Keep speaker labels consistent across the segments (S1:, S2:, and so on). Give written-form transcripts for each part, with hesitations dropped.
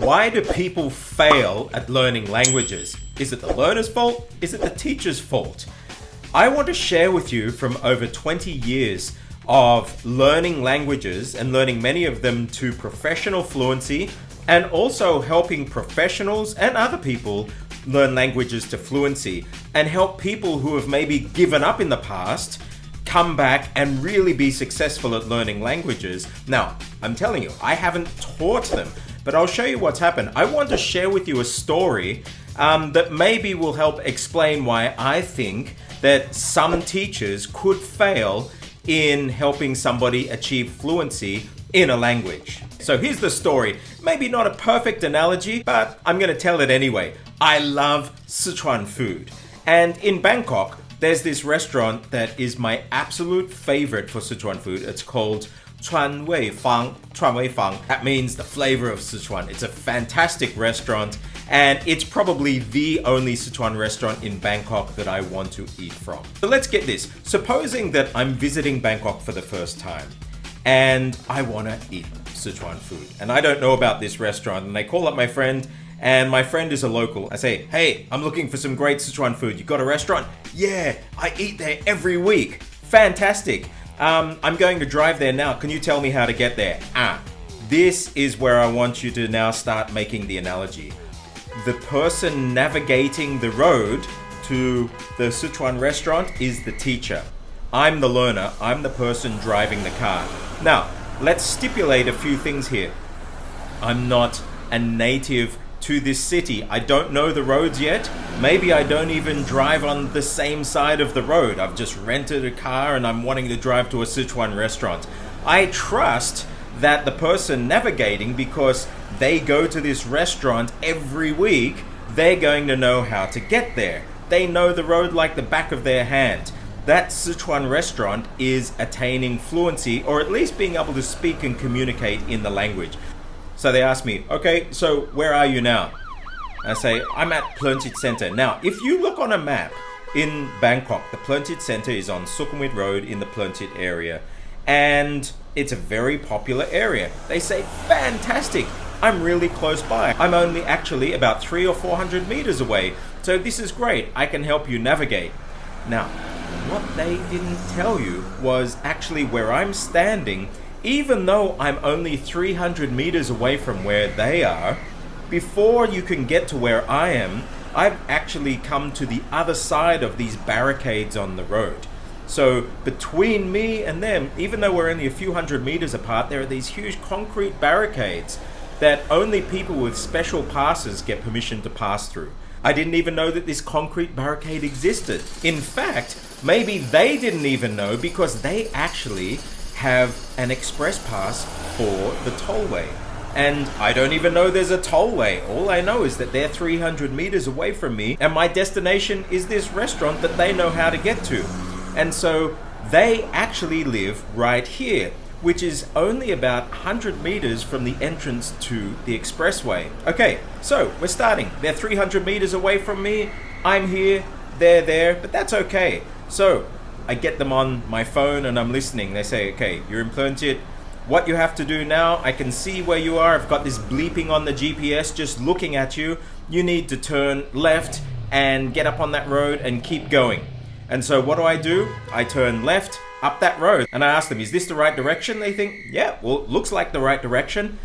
S1: Why do people fail at learning languages? Is it the learner's fault? Is it the teacher's fault? I want to share with you from over 20 years of learning languages and learning many of them to professional fluency, and also helping professionals and other people learn languages to fluency, and help people who have maybe given up in the past come back and really be successful at learning languages. Now, I'm telling you, I haven't taught them, but I'll show you what's happened. I want to share with you a story that maybe will help explain why I think that some teachers could fail in helping somebody achieve fluency in a language. So here's the story. Maybe not a perfect analogy, but I'm going to tell it anyway. I love Sichuan food. And in Bangkok, there's this restaurant that is my absolute favorite for Sichuan food. It's called Chuan Wei Fang. That means the flavor of Sichuan. It's a fantastic restaurant, and it's probably the only Sichuan restaurant in Bangkok that I want to eat from. So let's get this. Supposing that I'm visiting Bangkok for the first time, and I want to eat Sichuan food, and I don't know about this restaurant, and I call up my friend, and my friend is a local. I say, hey, I'm looking for some great Sichuan food. You got a restaurant? Yeah, I eat there every week. Fantastic. I'm going to drive there now. Can you tell me how to get there? This is where I want you to now start making the analogy. The person navigating the road to the Sichuan restaurant is the teacher. I'm the learner. I'm the person driving the car. Now, let's stipulate a few things here. I'm not a native to this city. I don't know the roads yet. Maybe I don't even drive on the same side of the road. I've just rented a car and I'm wanting to drive to a Sichuan restaurant. I trust that the person navigating, because they go to this restaurant every week, they're going to know how to get there. They know the road like the back of their hand. That Sichuan restaurant is attaining fluency, or at least being able to speak and communicate in the language. So they ask me, okay, so where are you now? I say, I'm at Plernchit Center. Now, if you look on a map in Bangkok, the Plernchit Center is on Sukhumvit Road in the Plernchit area. And it's a very popular area. They say, fantastic, I'm really close by. I'm only actually about 300 or 400 meters away. So this is great, I can help you navigate. Now, what they didn't tell you was actually where I'm standing. Even though I'm only 300 meters away from where they are, before you can get to where I am, I've actually come to the other side of these barricades on the road. So between me and them, even though we're only a few hundred meters apart, there are these huge concrete barricades that only people with special passes get permission to pass through. I didn't even know that this concrete barricade existed. In fact, maybe they didn't even know, because they actually have an express pass for the tollway. And I don't even know there's a tollway. All I know is that they're 300 meters away from me, and my destination is this restaurant that they know how to get to. And so they actually live right here, which is only about 100 meters from the entrance to the expressway. Okay, so we're starting. They're 300 meters away from me. I'm here, they're there, but that's okay. So I get them on my phone and I'm listening. They say, okay, you're in Plernchit. What you have to do now, I can see where you are. I've got this bleeping on the GPS just looking at you. You need to turn left and get up on that road and keep going. And so what do? I turn left up that road. And I ask them, is this the right direction? They think, yeah, well, it looks like the right direction.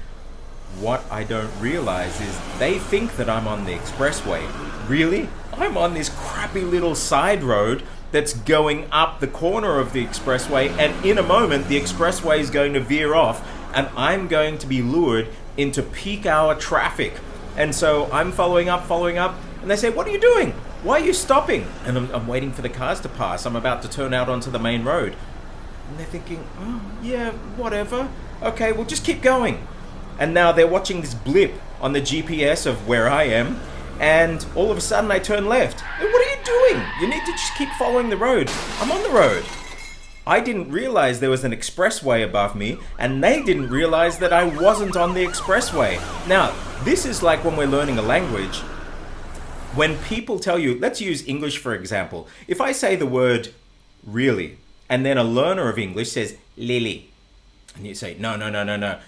S1: What I don't realize is they think that I'm on the expressway. Really? I'm on this crappy little side road that's going up the corner of the expressway, and in a moment the expressway is going to veer off and I'm going to be lured into peak hour traffic. And so I'm following up, and they say, what are you doing? Why are you stopping? And I'm waiting for the cars to pass. I'm about to turn out onto the main road. And they're thinking, oh yeah, whatever. Okay, well just keep going. And now they're watching this blip on the GPS of where I am. And all of a sudden I turn left. Hey, what are you doing? You need to just keep following the road. I'm on the road. I didn't realize there was an expressway above me, and they didn't realize that I wasn't on the expressway. Now, this is like when we're learning a language. When people tell you, let's use English for example. If I say the word really, and then a learner of English says lily, and you say, no,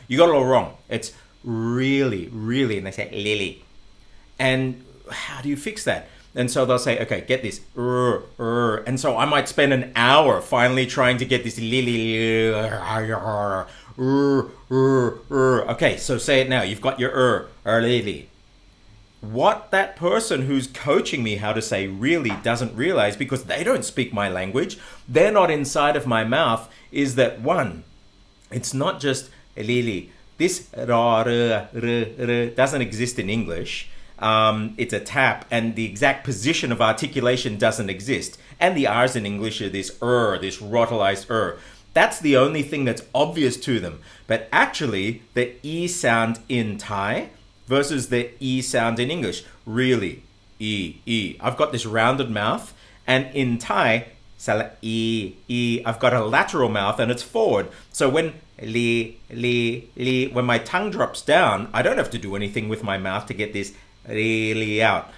S1: you got it all wrong. It's really, really, and they say lily. And how do you fix that? And so they'll say, okay, get this, and so I might spend an hour finally trying to get this lily. Okay, so say it now. You've got your lily. What that person who's coaching me how to say really doesn't realize, because they don't speak my language, they're not inside of my mouth, is that one, it's not just lili. This doesn't exist in English. It's a tap, and the exact position of articulation doesn't exist. And the R's in English are this this rotalized That's the only thing that's obvious to them. But actually, the E sound in Thai versus the E sound in English. Really, E. I've got this rounded mouth, and in Thai, E. I've got a lateral mouth and it's forward. So when when my tongue drops down, I don't have to do anything with my mouth to get this really out.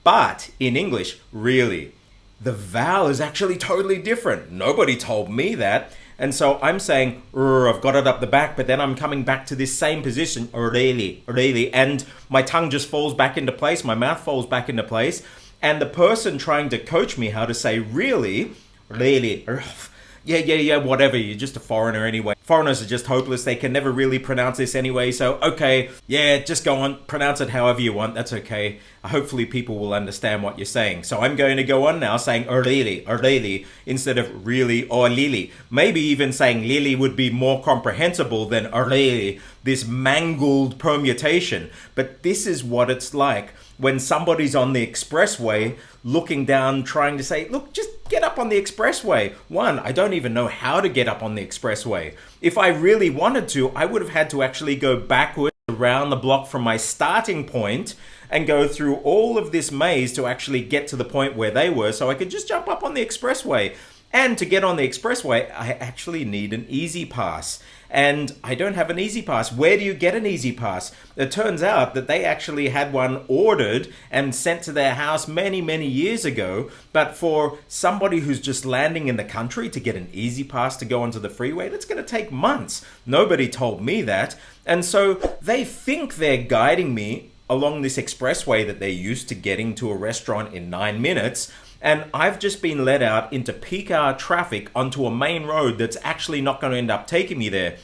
S1: But in English, really, the vowel is actually totally different. Nobody told me that. And so I'm saying, I've got it up the back, but then I'm coming back to this same position, really, and my tongue just falls back into place, my mouth falls back into place, and the person trying to coach me how to say really, whatever, you're just a foreigner anyway. Foreigners are just hopeless, they can never really pronounce this anyway, so okay, just go on, pronounce it however you want, that's okay. Hopefully people will understand what you're saying. So I'm going to go on now saying really, instead of really or lili. Maybe even saying lili would be more comprehensible than really, this mangled permutation. But this is what it's like when somebody's on the expressway looking down, trying to say, look, just get up on the expressway. One, I don't even know how to get up on the expressway. If I really wanted to, I would have had to actually go backwards around the block from my starting point and go through all of this maze to actually get to the point where they were, so I could just jump up on the expressway. And to get on the expressway, I actually need an easy pass. And I don't have an easy pass. Where do you get an easy pass? It turns out that they actually had one ordered and sent to their house many, many years ago. But for somebody who's just landing in the country to get an easy pass to go onto the freeway, that's going to take months. Nobody told me that. And so they think they're guiding me along this expressway that they're used to getting to a restaurant in 9 minutes. And I've just been let out into peak hour traffic onto a main road that's actually not going to end up taking me there.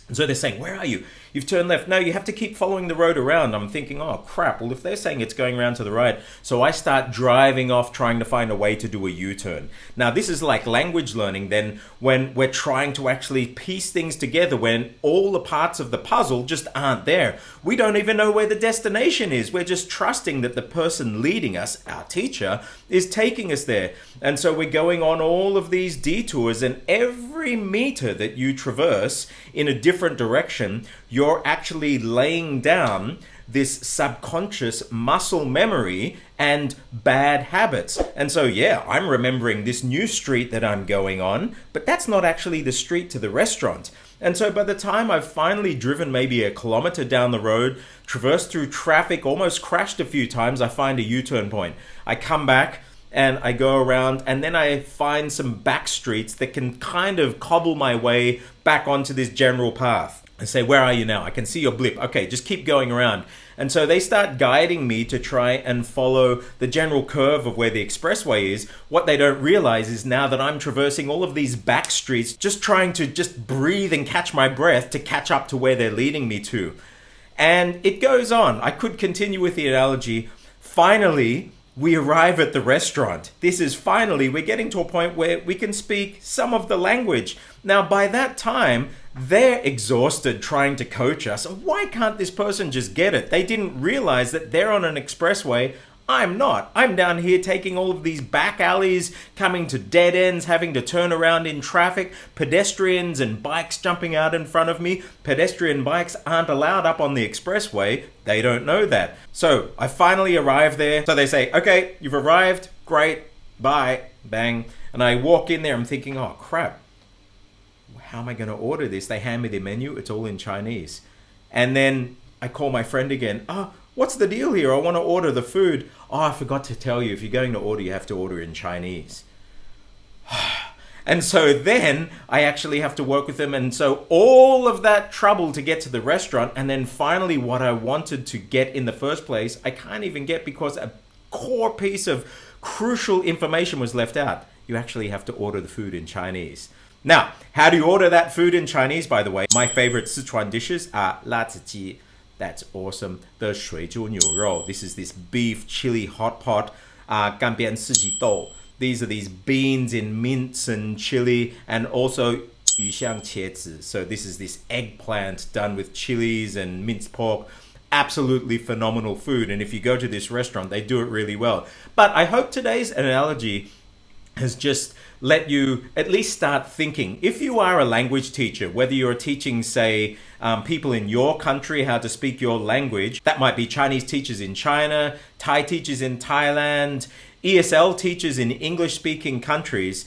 S1: And so they're saying, where are you? You've turned left. No, you have to keep following the road around. I'm thinking, oh crap, well if they're saying it's going around to the right. So I start driving off trying to find a way to do a U-turn. Now this is like language learning then, when we're trying to actually piece things together, when all the parts of the puzzle just aren't there. We don't even know where the destination is. We're just trusting that the person leading us, our teacher, is taking us there. And so we're going on all of these detours, and every meter that you traverse in a different direction, you're actually laying down this subconscious muscle memory and bad habits. And so, I'm remembering this new street that I'm going on, but that's not actually the street to the restaurant. And so by the time I've finally driven maybe a kilometer down the road, traversed through traffic, almost crashed a few times, I find a U-turn point. I come back and I go around, and then I find some back streets that can kind of cobble my way back onto this general path. I say, where are you now? I can see your blip. Okay, just keep going around. And so they start guiding me to try and follow the general curve of where the expressway is. What they don't realize is now that I'm traversing all of these back streets, just trying to just breathe and catch my breath to catch up to where they're leading me to. And it goes on. I could continue with the analogy. Finally, we arrive at the restaurant. This is finally, we're getting to a point where we can speak some of the language. Now, by that time, they're exhausted trying to coach us. Why can't this person just get it? They didn't realize that they're on an expressway. I'm not. I'm down here taking all of these back alleys, coming to dead ends, having to turn around in traffic, pedestrians and bikes jumping out in front of me. Pedestrian bikes aren't allowed up on the expressway. They don't know that. So I finally arrive there. So they say, okay, you've arrived. Great. Bye. Bang. And I walk in there. I'm thinking, oh crap. How am I going to order this? They hand me the menu. It's all in Chinese. And then I call my friend again. What's the deal here? I want to order the food. Oh, I forgot to tell you, if you're going to order, you have to order in Chinese. And so then I actually have to work with them. And so all of that trouble to get to the restaurant, and then finally what I wanted to get in the first place, I can't even get because a core piece of crucial information was left out. You actually have to order the food in Chinese. Now, how do you order that food in Chinese, by the way? My favorite Sichuan dishes are la zi ji. That's awesome. The shui zhu niu rou. This is this beef chili hot pot. Gan bian si ji dou. These are these beans in mince and chili, and also yu xiang qie zi. So this is this eggplant done with chilies and minced pork. Absolutely phenomenal food. And if you go to this restaurant, they do it really well. But I hope today's analogy has just let you at least start thinking. If you are a language teacher, whether you're teaching, say, people in your country how to speak your language, that might be Chinese teachers in China, Thai teachers in Thailand, ESL teachers in English-speaking countries,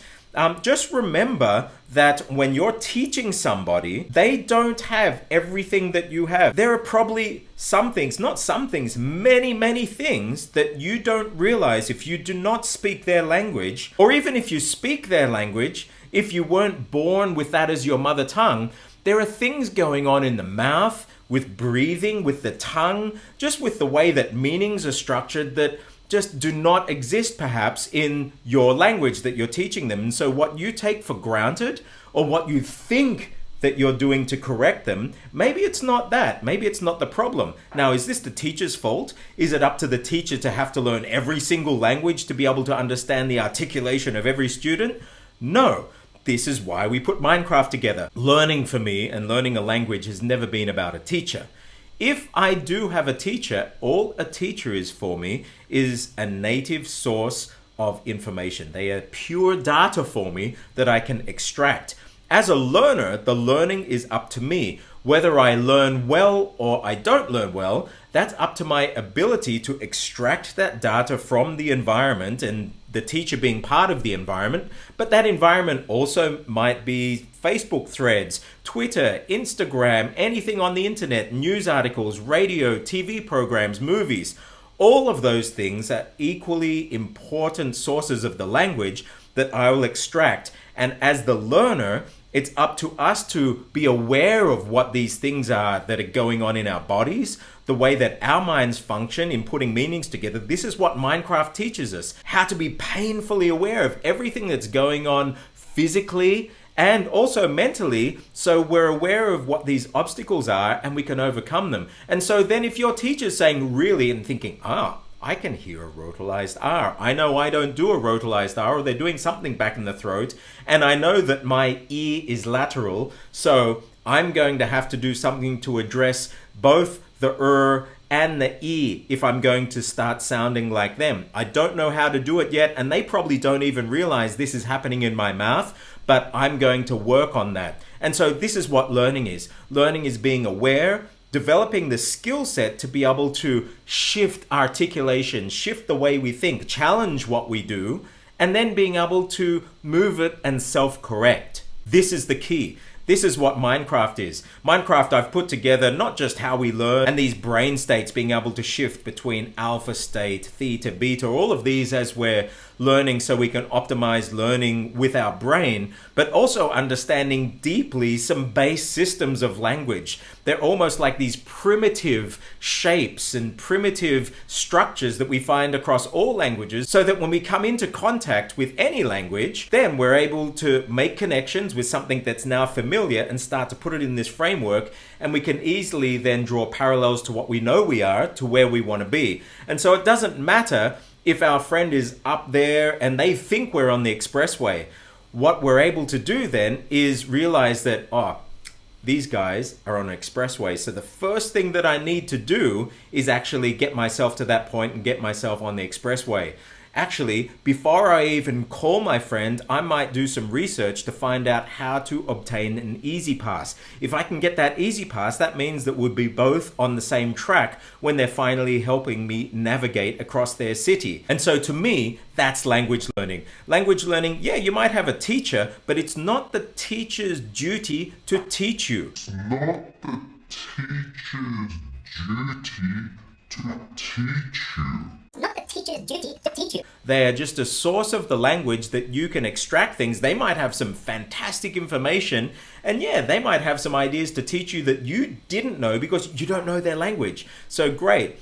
S1: just remember that when you're teaching somebody, they don't have everything that you have. There are probably some things, not some things, many, many things that you don't realize if you do not speak their language, or even if you speak their language, if you weren't born with that as your mother tongue. There are things going on in the mouth, with breathing, with the tongue, just with the way that meanings are structured that just do not exist perhaps in your language that you're teaching them. And so what you take for granted, or what you think that you're doing to correct them, maybe it's not that. Maybe it's not the problem. Now, is this the teacher's fault? Is it up to the teacher to have to learn every single language to be able to understand the articulation of every student? No. This is why we put Minecraft together. Learning for me and learning a language has never been about a teacher. If I do have a teacher, all a teacher is for me is a native source of information. They are pure data for me that I can extract. As a learner, the learning is up to me. Whether I learn well or I don't learn well, that's up to my ability to extract that data from the environment, and the teacher being part of the environment. But that environment also might be Facebook threads, Twitter, Instagram, anything on the internet, news articles, radio, TV programs, movies. All of those things are equally important sources of the language that I will extract. And as the learner, it's up to us to be aware of what these things are that are going on in our bodies, the way that our minds function in putting meanings together. This is what Minecraft teaches us, how to be painfully aware of everything that's going on physically and also mentally, so we're aware of what these obstacles are and we can overcome them. And so then if your teacher's saying really and thinking, I can hear a rotalized R. I know I don't do a rotalized R, or they're doing something back in the throat, and I know that my E is lateral, so I'm going to have to do something to address both the and the E if I'm going to start sounding like them. I don't know how to do it yet, and they probably don't even realize this is happening in my mouth, but I'm going to work on that. And so this is what learning is. Learning is being aware, developing the skill set to be able to shift articulation, shift the way we think, challenge what we do, and then being able to move it and self-correct. This is the key. This is what Minecraft is. Minecraft, I've put together not just how we learn and these brain states being able to shift between alpha state, theta, beta, all of these as we're learning so we can optimize learning with our brain, but also understanding deeply some base systems of language. They're almost like these primitive shapes and primitive structures that we find across all languages, so that when we come into contact with any language, then we're able to make connections with something that's now familiar and start to put it in this framework, and we can easily then draw parallels to what we know we are to where we want to be. And so it doesn't matter if our friend is up there and they think we're on the expressway. What we're able to do then is realize that, these guys are on an expressway. So the first thing that I need to do is actually get myself to that point and get myself on the expressway. Actually, before I even call my friend, I might do some research to find out how to obtain an easy pass. If I can get that easy pass, that means that we'll be both on the same track when they're finally helping me navigate across their city. And so to me, that's language learning. Language learning, yeah, you might have a teacher, but it's not the teacher's duty to teach you.
S2: It's not the teacher's duty to teach you.
S3: Not the
S2: teacher's duty to teach you.
S1: They are just a source of the language that you can extract things. They might have some fantastic information, and yeah, they might have some ideas to teach you that you didn't know because you don't know their language. So great.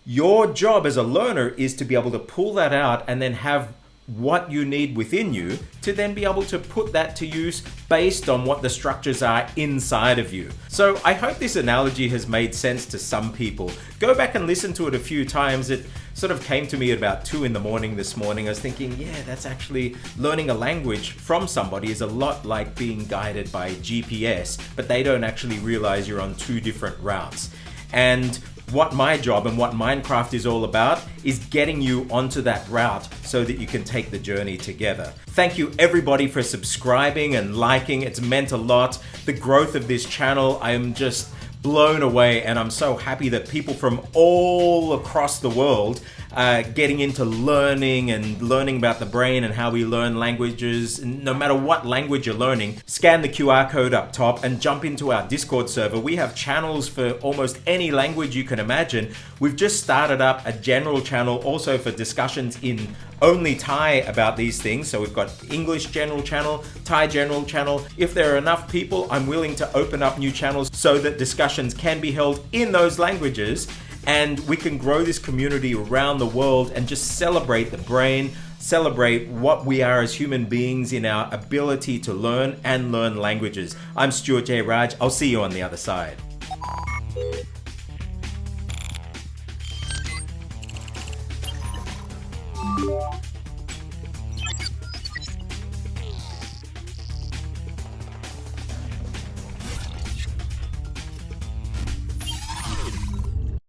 S1: Your job as a learner is to be able to pull that out and then have what you need within you to then be able to put that to use based on what the structures are inside of you. So I hope this analogy has made sense to some people. Go back and listen to it a few times. It sort of came to me at about 2 a.m. this morning. I was thinking, yeah, that's actually learning a language from somebody is a lot like being guided by GPS, but they don't actually realize you're on 2 different routes. And what my job and what Minecraft is all about is getting you onto that route so that you can take the journey together. Thank you everybody for subscribing and liking. It's meant a lot. The growth of this channel, I am just blown away, and I'm so happy that people from all across the world are getting into learning about the brain and how we learn languages. No matter what language you're learning, scan the QR code up top and jump into our Discord server. We have channels for almost any language you can imagine. We've just started up a general channel also for discussions in only Thai about these things. So we've got English general channel, Thai general channel. If there are enough people, I'm willing to open up new channels so that discussions can be held in those languages, and we can grow this community around the world and just celebrate the brain, celebrate what we are as human beings in our ability to learn and learn languages. I'm Stuart J. Raj. I'll see you on the other side.